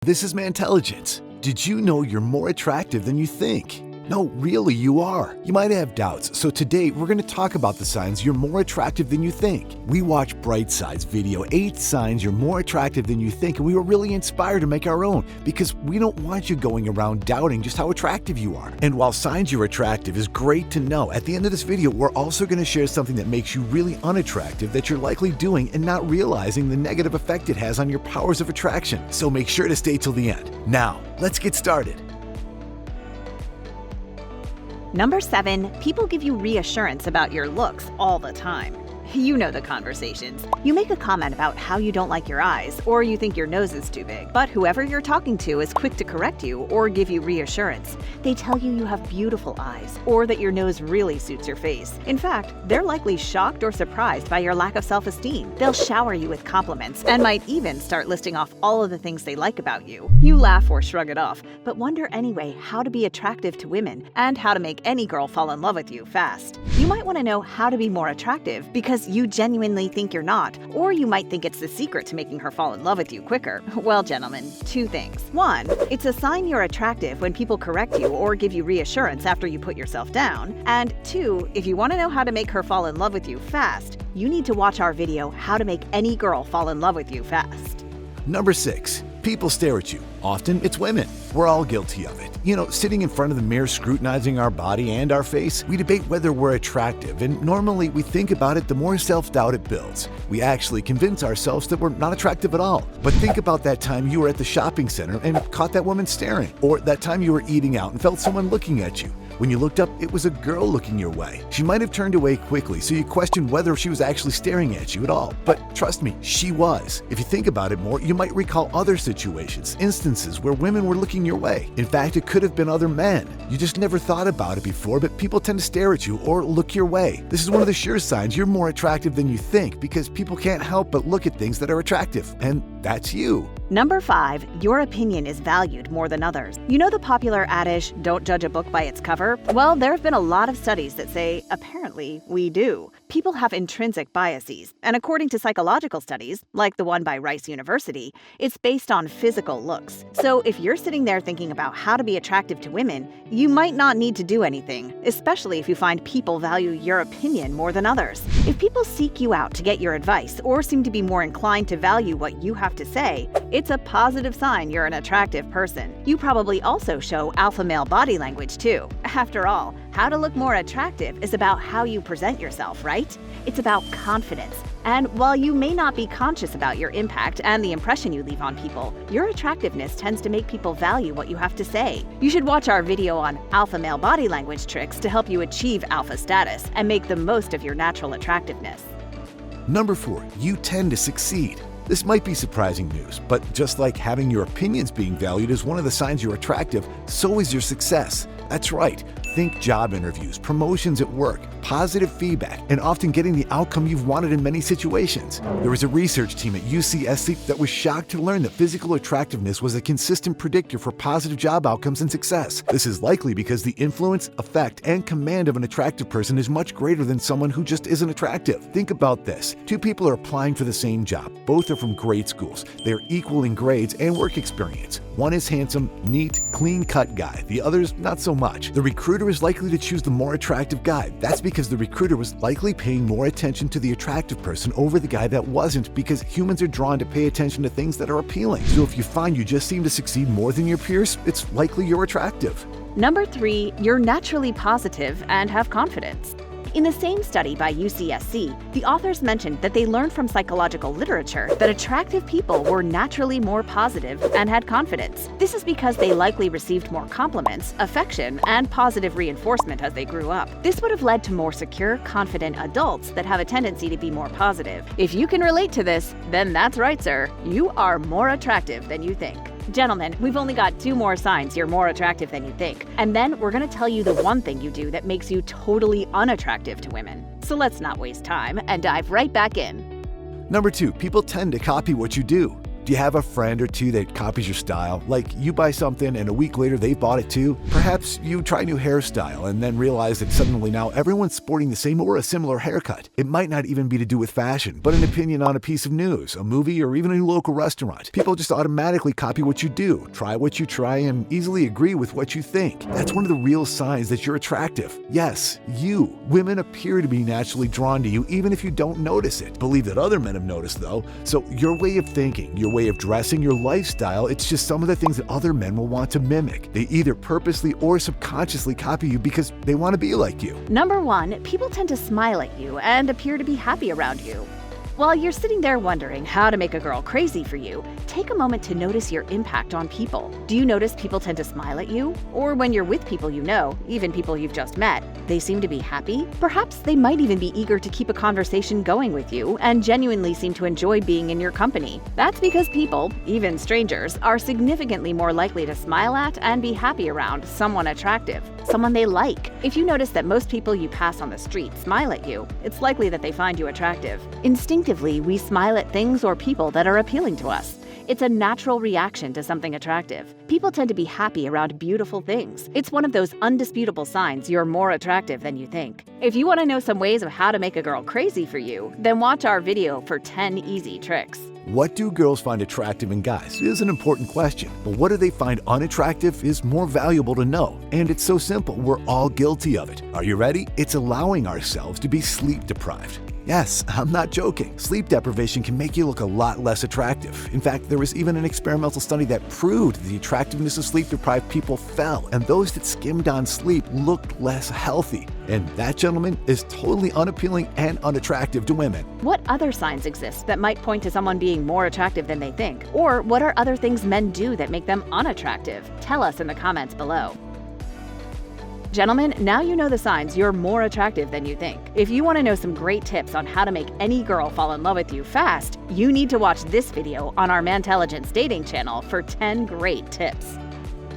this is Mantelligence. Did you know you're more attractive than you think? No, really, you are. You might have doubts, so today we're going to talk about the signs you're more attractive than you think. We watched Brightside's video, 8 Signs You're More Attractive Than You Think, and we were really inspired to make our own because we don't want you going around doubting just how attractive you are. And while signs you're attractive is great to know, at the end of this video, we're also going to share something that makes you really unattractive that you're likely doing and not realizing the negative effect it has on your powers of attraction. So make sure to stay till the end. Now, let's get started. Number 7, people give you reassurance about your looks all the time. You know the conversations. You make a comment about how you don't like your eyes, or you think your nose is too big. But whoever you're talking to is quick to correct you or give you reassurance. They tell you have beautiful eyes, or that your nose really suits your face. In fact, they're likely shocked or surprised by your lack of self-esteem. They'll shower you with compliments and might even start listing off all of the things they like about you. You laugh or shrug it off, but wonder anyway how to be attractive to women and how to make any girl fall in love with you fast. You might want to know how to be more attractive because you genuinely think you're not, or you might think it's the secret to making her fall in love with you quicker. Well, gentlemen, 2 things. 1, it's a sign you're attractive when people correct you or give you reassurance after you put yourself down. And 2, if you want to know how to make her fall in love with you fast, you need to watch our video, How to Make Any Girl Fall in Love with You Fast. Number 6, people stare at you. Often it's women. We're all guilty of it. You know, sitting in front of the mirror scrutinizing our body and our face, we debate whether we're attractive, and normally we think about it, the more self-doubt it builds. We actually convince ourselves that we're not attractive at all. But think about that time you were at the shopping center and caught that woman staring, or that time you were eating out and felt someone looking at you. When you looked up, it was a girl looking your way. She might have turned away quickly, so you questioned whether she was actually staring at you at all. But trust me, she was. If you think about it more, you might recall other situations, instances where women were looking your way. In fact, it could have been other men. You just never thought about it before, but people tend to stare at you or look your way. This is one of the sure signs you're more attractive than you think because people can't help but look at things that are attractive, and that's you. Number 5, your opinion is valued more than others. You know the popular adage, don't judge a book by its cover? Well, there have been a lot of studies that say, apparently, we do. People have intrinsic biases, and according to psychological studies, like the one by Rice University, it's based on physical looks. So if you're sitting there thinking about how to be attractive to women, you might not need to do anything, especially if you find people value your opinion more than others. If people seek you out to get your advice or seem to be more inclined to value what you have to say, it's a positive sign you're an attractive person. You probably also show alpha male body language too. After all, how to look more attractive is about how you present yourself, right? It's about confidence. And while you may not be conscious about your impact and the impression you leave on people, your attractiveness tends to make people value what you have to say. You should watch our video on alpha male body language tricks to help you achieve alpha status and make the most of your natural attractiveness. Number 4, you tend to succeed. This might be surprising news, but just like having your opinions being valued is one of the signs you're attractive, so is your success. That's right. Think job interviews, promotions at work, positive feedback, and often getting the outcome you've wanted in many situations. There was a research team at UCSC that was shocked to learn that physical attractiveness was a consistent predictor for positive job outcomes and success. This is likely because the influence, effect, and command of an attractive person is much greater than someone who just isn't attractive. Think about this. 2 people are applying for the same job. Both are from great schools. They're equal in grades and work experience. One is handsome, neat, clean-cut guy. The other's not so much. The recruiter is likely to choose the more attractive guy. That's because the recruiter was likely paying more attention to the attractive person over the guy that wasn't, because humans are drawn to pay attention to things that are appealing. So if you find you just seem to succeed more than your peers, it's likely you're attractive. Number 3, you're naturally positive and have confidence. In the same study by UCSC, the authors mentioned that they learned from psychological literature that attractive people were naturally more positive and had confidence. This is because they likely received more compliments, affection, and positive reinforcement as they grew up. This would have led to more secure, confident adults that have a tendency to be more positive. If you can relate to this, then that's right, sir. You are more attractive than you think. Gentlemen, we've only got 2 more signs you're more attractive than you think. And then we're going to tell you the one thing you do that makes you totally unattractive to women. So let's not waste time and dive right back in. Number 2, people tend to copy what you do. Do you have a friend or two that copies your style? Like you buy something and a week later they bought it too? Perhaps you try a new hairstyle and then realize that suddenly now everyone's sporting the same or a similar haircut. It might not even be to do with fashion, but an opinion on a piece of news, a movie, or even a local restaurant. People just automatically copy what you do, try what you try, and easily agree with what you think. That's one of the real signs that you're attractive. Yes, you. Women appear to be naturally drawn to you even if you don't notice it. Believe that other men have noticed though. So your way of thinking, your way of dressing, your lifestyle, it's just some of the things that other men will want to mimic. They either purposely or subconsciously copy you because they want to be like you. Number 1, people tend to smile at you and appear to be happy around you. While you're sitting there wondering how to make a girl crazy for you, take a moment to notice your impact on people. Do you notice people tend to smile at you? Or when you're with people you know, even people you've just met, they seem to be happy? Perhaps they might even be eager to keep a conversation going with you and genuinely seem to enjoy being in your company. That's because people, even strangers, are significantly more likely to smile at and be happy around someone attractive, someone they like. If you notice that most people you pass on the street smile at you, it's likely that they find you attractive. Instinctively, we smile at things or people that are appealing to us. It's a natural reaction to something attractive. People tend to be happy around beautiful things. It's one of those undisputable signs you're more attractive than you think. If you want to know some ways of how to make a girl crazy for you, then watch our video for 10 easy tricks. What do girls find attractive in guys is an important question, but what do they find unattractive is more valuable to know. And it's so simple, we're all guilty of it. Are you ready? It's allowing ourselves to be sleep deprived. Yes, I'm not joking. Sleep deprivation can make you look a lot less attractive. In fact, there was even an experimental study that proved the attractiveness of sleep-deprived people fell, and those that skimmed on sleep looked less healthy. And that, gentlemen, is totally unappealing and unattractive to women. What other signs exist that might point to someone being more attractive than they think? Or what are other things men do that make them unattractive? Tell us in the comments below. Gentlemen, now you know the signs you're more attractive than you think. If you want to know some great tips on how to make any girl fall in love with you fast, you need to watch this video on our Mantelligence dating channel for 10 great tips.